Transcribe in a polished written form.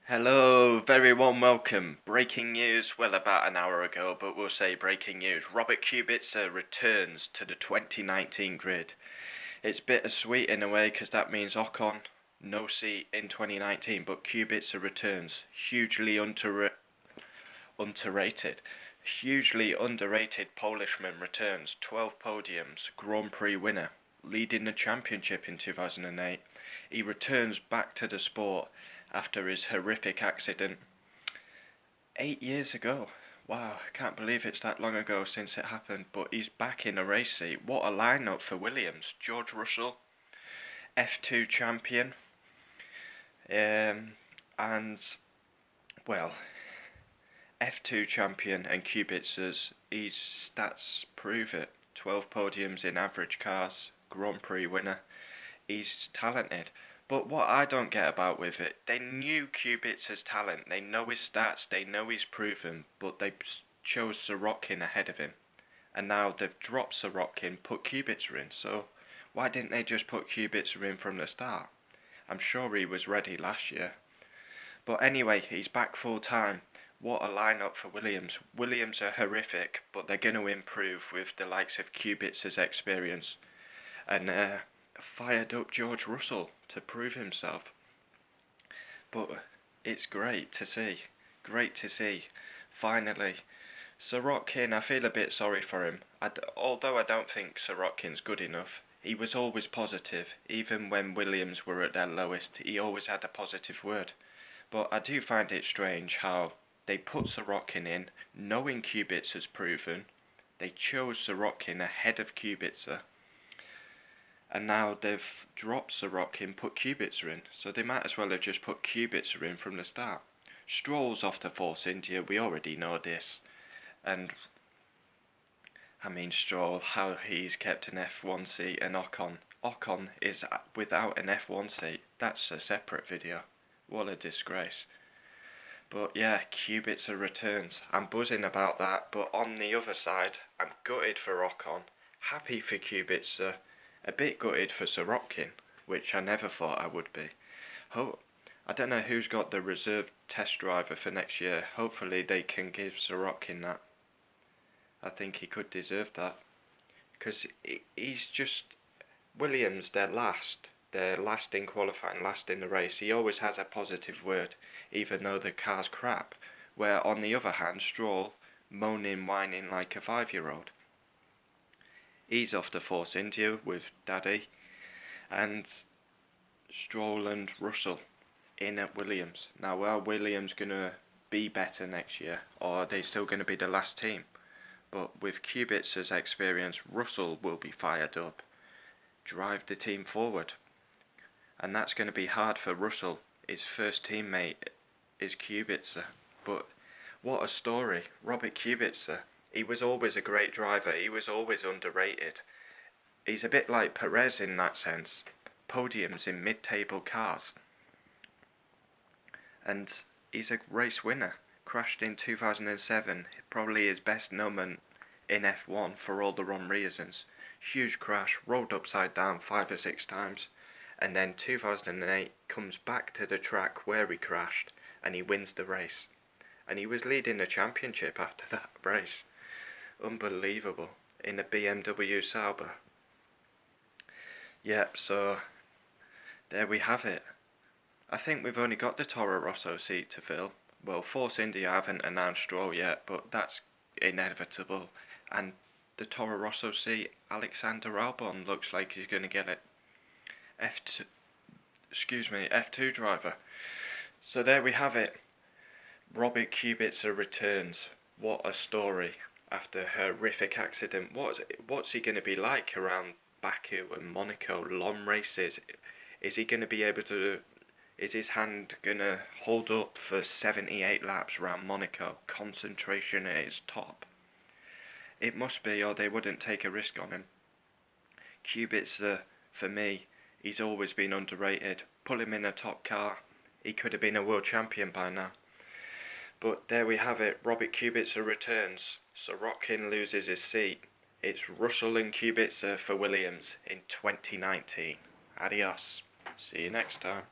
Hello, very warm welcome. Breaking news, well, about an hour ago, but we'll say breaking news. Robert Kubica returns to the 2019 grid. It's bittersweet in a way because that means Ocon, no seat in 2019, but Kubica returns. Underrated. Hugely underrated Polishman returns. 12 podiums, Grand Prix winner, leading the championship in 2008. He returns back to the sport after his horrific accident 8 years ago. Wow, I can't believe it's that long ago since it happened, but he's back in a race seat. What a lineup for Williams. George Russell, F2 champion, and, well, F2 champion and Kubica's his stats prove it. 12 podiums in average cars, Grand Prix winner. He's talented. But what I don't get about with it, they knew Kubica's talent, they know his stats, they know he's proven, but they chose Sorokin ahead of him. And now they've dropped Sorokin, put Kubica in, so why didn't they just put Kubica in from the start? I'm sure he was ready last year. But anyway, he's back full time. What a lineup for Williams. Williams are horrific, but they're going to improve with the likes of Kubica's experience. And fired up George Russell to prove himself. But it's great to see. Great to see. Finally. Sorokin, I feel a bit sorry for him. Although I don't think Sorokin's good enough, he was always positive. Even when Williams were at their lowest, he always had a positive word. But I do find it strange how they put Sorokin in, knowing Kubica's proven. They chose Sorokin ahead of Kubica. And now they've dropped Sorokin, put Kubica in. So they might as well have just put Kubica in from the start. Stroll's off to Force India, we already know this. And, I mean, Stroll, how he's kept an F1 seat, and Ocon is without an F1 seat. That's a separate video. What a disgrace. But yeah, Kubica returns. I'm buzzing about that, but on the other side, I'm gutted for Ocon. Happy for Kubica. A bit gutted for Sorokin, which I never thought I would be. I don't know who's got the reserve test driver for next year. Hopefully they can give Sorokin that. I think he could deserve that. Because he's just... Williams, they're last. They're last in qualifying, last in the race. He always has a positive word, even though the car's crap. Where on the other hand, Stroll, moaning, whining like a 5-year-old. He's off to Force India with Daddy, and Stroll and Russell in at Williams. Now, are Williams going to be better next year, or are they still going to be the last team? But with Kubica's experience, Russell will be fired up, drive the team forward. And that's going to be hard for Russell. His first teammate is Kubica. But what a story, Robert Kubica. He was always a great driver. He was always underrated. He's a bit like Perez in that sense. Podiums in mid-table cars. And he's a race winner. Crashed in 2007. Probably his best moment in F1 for all the wrong reasons. Huge crash, rolled upside down 5 or 6 times. And then 2008 comes back to the track where he crashed and he wins the race. And he was leading the championship after that race. Unbelievable. In a BMW Sauber. Yep, so there we have it. I think we've only got the Toro Rosso seat to fill. Well, Force India haven't announced Stroll yet, but that's inevitable. And the Toro Rosso seat, Alexander Albon looks like he's going to get it. F2 driver. So there we have it. Robert Kubica returns. What a story. After a horrific accident, what's he going to be like around Baku and Monaco, long races? Is he going to be able to... Is his hand going to hold up for 78 laps around Monaco? Concentration at its top. It must be, or they wouldn't take a risk on him. Kubica, for me, he's always been underrated. Pull him in a top car. He could have been a world champion by now. But there we have it. Robert Kubica returns. Sorokin loses his seat. It's Russell and Kubica for Williams in 2019. Adios. See you next time.